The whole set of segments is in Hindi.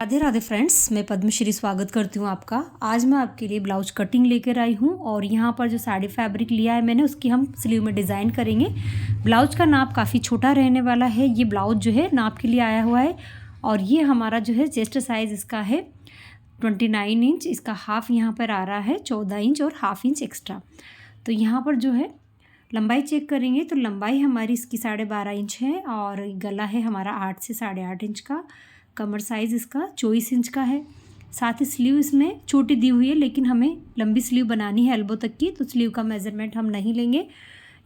राधे राधे फ्रेंड्स, मैं पद्मश्री स्वागत करती हूँ आपका। आज मैं आपके लिए ब्लाउज कटिंग लेकर आई हूँ और यहाँ पर जो साड़ी फैब्रिक लिया है मैंने उसकी हम स्लीव में डिज़ाइन करेंगे। ब्लाउज का नाप काफ़ी छोटा रहने वाला है। ये ब्लाउज जो है नाप के लिए आया हुआ है और ये हमारा जो है चेस्ट साइज़ इसका है 29 इंच। इसका हाफ यहाँ पर आ रहा है 14 इंच और हाफ इंच एक्स्ट्रा। तो यहाँ पर जो है लंबाई चेक करेंगे तो लंबाई हमारी इसकी 12.5 इंच है और गला है हमारा 8 से 8.5 इंच का। कमर साइज़ इसका 24 इंच का है। साथ ही स्लीव इसमें छोटी दी हुई है, लेकिन हमें लंबी स्लीव बनानी है एल्बो तक की, तो स्लीव का मेज़रमेंट हम नहीं लेंगे।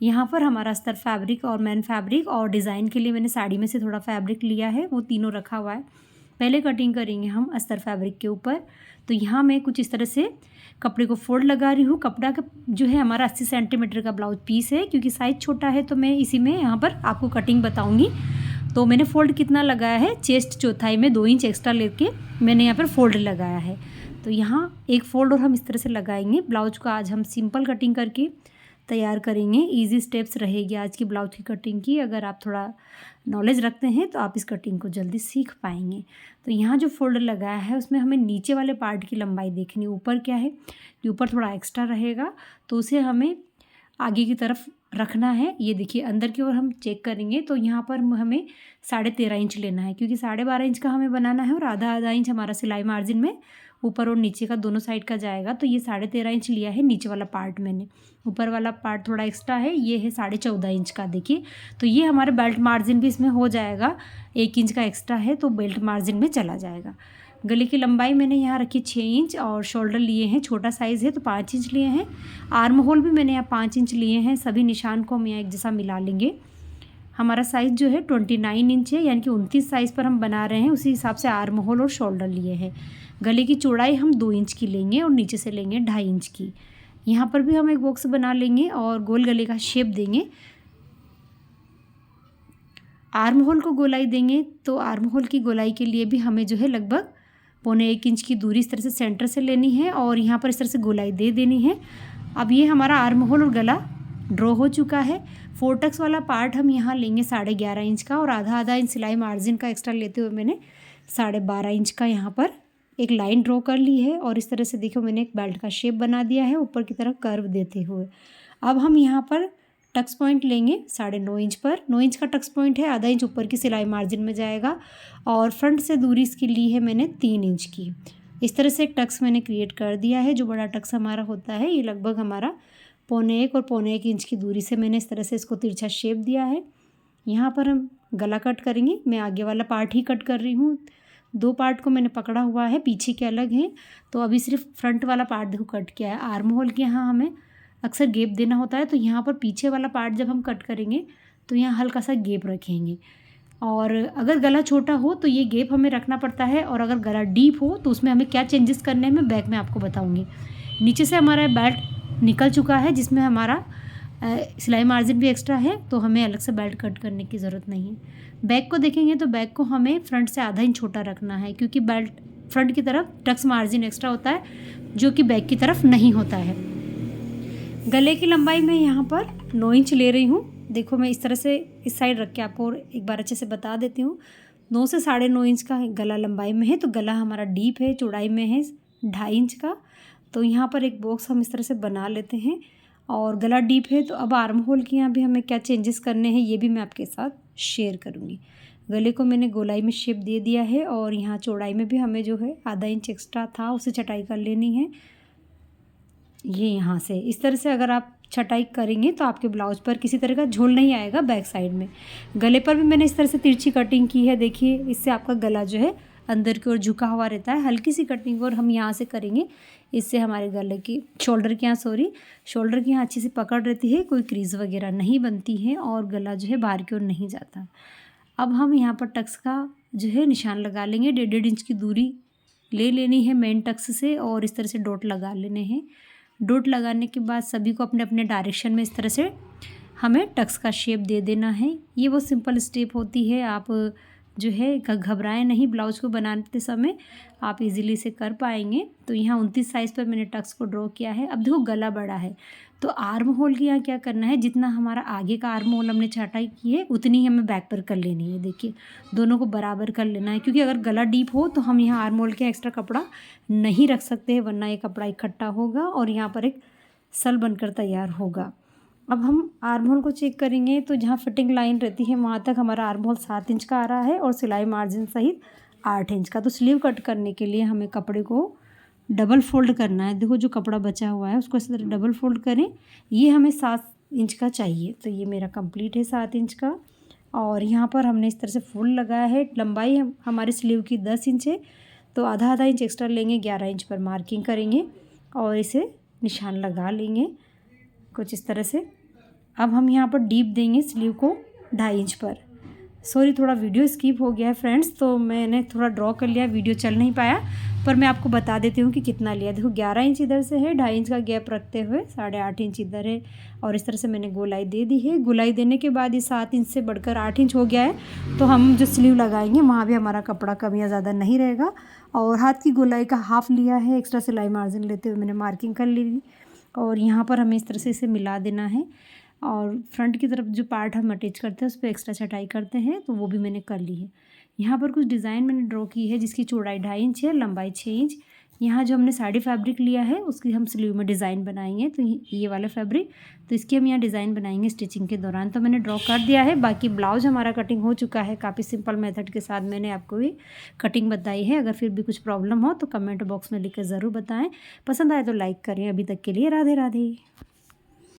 यहाँ पर हमारा अस्तर फैब्रिक और मैन फैब्रिक और डिज़ाइन के लिए मैंने साड़ी में से थोड़ा फैब्रिक लिया है, वो तीनों रखा हुआ है। पहले कटिंग करेंगे हम अस्तर फैब्रिक के ऊपर। तो यहाँ मैं कुछ इस तरह से कपड़े को फोल्ड लगा रही हूँ। कपड़ा का जो है हमारा 80 सेंटीमीटर का ब्लाउज पीस है, क्योंकि साइज़ छोटा है तो मैं इसी में यहाँ पर आपको कटिंग बताऊँगी। तो मैंने फ़ोल्ड कितना लगाया है, चेस्ट चौथाई में 2 इंच एक्स्ट्रा लेके मैंने यहाँ पर फ़ोल्ड लगाया है। तो यहाँ एक फ़ोल्ड और हम इस तरह से लगाएंगे। ब्लाउज को आज हम सिंपल कटिंग करके तैयार करेंगे। इजी स्टेप्स रहेगी आज की ब्लाउज की कटिंग की। अगर आप थोड़ा नॉलेज रखते हैं तो आप इस कटिंग को जल्दी सीख पाएंगे। तो यहाँ जो फोल्डर लगाया है उसमें हमें नीचे वाले पार्ट की लंबाई देखनी है। ऊपर क्या है कि ऊपर थोड़ा एक्स्ट्रा रहेगा, तो उसे हमें आगे की तरफ रखना है। ये देखिए अंदर की ओर हम चेक करेंगे तो यहाँ पर हमें 13.5 इंच लेना है, क्योंकि 12.5 इंच का हमें बनाना है और आधा इंच हमारा सिलाई मार्जिन में ऊपर और नीचे का दोनों साइड का जाएगा। तो ये 13.5 इंच लिया है नीचे वाला पार्ट मैंने। ऊपर वाला पार्ट थोड़ा एक्स्ट्रा है, ये है 14.5 इंच का। देखिए तो ये हमारे बेल्ट मार्जिन भी इसमें हो जाएगा। 1 इंच का एक्स्ट्रा है तो बेल्ट मार्जिन में चला जाएगा। गले की लंबाई मैंने यहाँ रखी 6 इंच और शोल्डर लिए हैं, छोटा साइज़ है तो 5 इंच लिए हैं। आर्म होल भी मैंने यहाँ 5 इंच लिए हैं। सभी निशान को हम यहाँ एक जैसा मिला लेंगे। हमारा साइज़ जो है 29 इंच है, यानी कि 29 साइज़ पर हम बना रहे हैं, उसी हिसाब से आर्म होल और शोल्डर लिए हैं। गले की चौड़ाई हम 2 इंच की लेंगे और नीचे से लेंगे 2.5 इंच की। यहाँ पर भी हम एक बॉक्स बना लेंगे और गोल गले का शेप देंगे। आर्म होल को गोलाई देंगे तो आर्म होल की गोलाई के लिए भी हमें जो है लगभग 1.25 इंच की दूरी इस तरह से सेंटर से लेनी है और यहाँ पर इस तरह से गोलाई दे देनी है। अब ये हमारा आर्म होल और गला ड्रॉ हो चुका है। 4 टक्स वाला पार्ट हम यहाँ लेंगे 11.5 इंच का और आधा इंच सिलाई मार्जिन का एक्स्ट्रा लेते हुए मैंने 12.5 इंच का यहाँ पर एक लाइन ड्रॉ कर ली है और इस तरह से देखो मैंने एक बेल्ट का शेप बना दिया है ऊपर की तरफ कर्व देते हुए। अब हम यहाँ पर टक्स पॉइंट लेंगे 9.5 इंच पर। 9 इंच का टक्स पॉइंट है, आधा इंच ऊपर की सिलाई मार्जिन में जाएगा और फ्रंट से दूरी इसकी ली है मैंने 3 इंच की। इस तरह से एक टक्स मैंने क्रिएट कर दिया है। जो बड़ा टक्स हमारा होता है ये लगभग हमारा 1.25 और 1.25 इंच की दूरी से मैंने इस तरह से इसको तिरछा शेप दिया है। यहाँ पर हम गला कट करेंगे। मैं आगे वाला पार्ट ही कट कर रही हूँ। 2 पार्ट को मैंने पकड़ा हुआ है, पीछे के अलग हैं, तो अभी सिर्फ फ्रंट वाला पार्ट देखो कट किया है। आर्म होल के यहाँ हमें अक्सर गैप देना होता है, तो यहाँ पर पीछे वाला पार्ट जब हम कट करेंगे तो यहाँ हल्का सा गैप रखेंगे। और अगर गला छोटा हो तो ये गैप हमें रखना पड़ता है, और अगर गला डीप हो तो उसमें हमें क्या चेंजेस करने हैं मैं बैक में आपको बताऊँगी। नीचे से हमारा बेल्ट निकल चुका है जिसमें हमारा सिलाई मार्जिन भी एक्स्ट्रा है, तो हमें अलग से बेल्ट कट करने की ज़रूरत नहीं है। बैक को देखेंगे तो बैक को हमें फ्रंट से आधा इंच छोटा रखना है, क्योंकि बेल्ट फ्रंट की तरफ टक्स मार्जिन एक्स्ट्रा होता है जो कि बैक की तरफ नहीं होता है। गले की लंबाई मैं यहाँ पर 9 इंच ले रही हूँ। देखो मैं इस तरह से इस साइड रख के आपको एक बार अच्छे से बता देती हूँ। 9 से 9.5 इंच का गला लंबाई में है, तो गला हमारा डीप है, चौड़ाई में है 2.5 इंच का। तो यहाँ पर एक बॉक्स हम इस तरह से बना लेते हैं और गला डीप है। तो अब आर्म होल के यहाँ भी हमें क्या चेंजेस करने हैं ये भी मैं आपके साथ शेयर करूँगी। गले को मैंने गोलाई में शेप दे दिया है और यहाँ चौड़ाई में भी हमें जो है आधा इंच एक्स्ट्रा था उसे छटाई कर लेनी है। ये यहाँ से इस तरह से अगर आप छटाई करेंगे तो आपके ब्लाउज पर किसी तरह का झोल नहीं आएगा बैक साइड में। गले पर भी मैंने इस तरह से तिरछी कटिंग की है। देखिए इससे आपका गला जो है अंदर की ओर झुका हुआ रहता है। हल्की सी कटिंग और हम यहाँ से करेंगे, इससे हमारे गले की शोल्डर के यहाँ अच्छी सी पकड़ रहती है, कोई क्रीज वगैरह नहीं बनती है और गला जो है बाहर की ओर नहीं जाता। अब हम यहाँ पर टक्स का जो है निशान लगा लेंगे। 1.5 इंच की दूरी ले लेनी है मेन टक्स से और इस तरह से डॉट लगा लेने हैं। डॉट लगाने के बाद सभी को अपने अपने डायरेक्शन में इस तरह से हमें टक्स का शेप दे देना है। ये वो सिंपल स्टेप होती है, आप जो है घबराएं नहीं, ब्लाउज को बनाते समय आप इजीली से कर पाएंगे। तो यहाँ 29 साइज़ पर मैंने टक्स को ड्रॉ किया है। अब देखो गला बड़ा है तो आर्म होल के यहाँ क्या करना है, जितना हमारा आगे का आर्म होल हमने छटाई की है उतनी ही हमें बैक पर कर लेनी है। देखिए दोनों को बराबर कर लेना है, क्योंकि अगर गला डीप हो तो हम यहाँ आर्म होल के एक्स्ट्रा कपड़ा नहीं रख सकते हैं, वरना ये कपड़ा इकट्ठा होगा और यहाँ पर एक सल बनकर तैयार होगा। अब हम आर्म होल को चेक करेंगे तो जहाँ फिटिंग लाइन रहती है वहाँ तक हमारा आर्म होल 7 इंच का आ रहा है और सिलाई मार्जिन सहित 8 इंच का। तो स्लीव कट करने के लिए हमें कपड़े को डबल फोल्ड करना है। देखो जो कपड़ा बचा हुआ है उसको इस तरह डबल फोल्ड करें। ये हमें 7 इंच का चाहिए, तो ये मेरा कंप्लीट है 7 इंच का। और यहाँ पर हमने इस तरह से फुल लगाया है। लंबाई हमारे स्लीव की 10 इंच है, तो आधा आधा इंच एक्स्ट्रा लेंगे, 11 इंच पर मार्किंग करेंगे और इसे निशान लगा लेंगे कुछ इस तरह से। अब हम यहाँ पर डीप देंगे स्लीव को 2.5 इंच पर। सॉरी थोड़ा वीडियो स्किप हो गया है फ्रेंड्स, तो मैंने थोड़ा ड्रॉ कर लिया, वीडियो चल नहीं पाया, पर मैं आपको बता देती हूँ कि कितना लिया। देखो 11 इंच इधर से है, 2.5 इंच का गैप रखते हुए 8.5 इंच इधर है और इस तरह से मैंने गोलाई दे दी है। गोलाई देने के बाद ये 7 इंच से बढ़कर 8 इंच हो गया है, तो हम जो स्लीव लगाएंगे वहाँ भी हमारा कपड़ा कम या ज़्यादा नहीं रहेगा। और हाथ की गोलाई का हाफ लिया है, एक्स्ट्रा सिलाई मार्जिन लेते हुए मैंने मार्किंग कर ली और यहाँ पर हमें इस तरह से इसे मिला देना है। और फ्रंट की तरफ जो पार्ट हम अटैच करते हैं उस पर एक्स्ट्रा छटाई करते हैं, तो वो भी मैंने कर ली है। यहाँ पर कुछ डिज़ाइन मैंने ड्रॉ की है जिसकी चौड़ाई 2.5 इंच है, लंबाई 6 इंच। यहाँ जो हमने साड़ी फैब्रिक लिया है उसकी हम स्लीव में डिज़ाइन बनाएंगे, तो ये वाला फैब्रिक, तो इसकी हम यहाँ डिज़ाइन बनाएंगे स्टिचिंग के दौरान। तो मैंने ड्रॉ कर दिया है। बाकी ब्लाउज हमारा कटिंग हो चुका है, काफ़ी सिंपल मेथड के साथ मैंने आपको भी कटिंग बताई है। अगर फिर भी कुछ प्रॉब्लम हो तो कमेंट बॉक्स में लिख कर ज़रूर बताएँ। पसंद आए तो लाइक करें। अभी तक के लिए राधे राधे।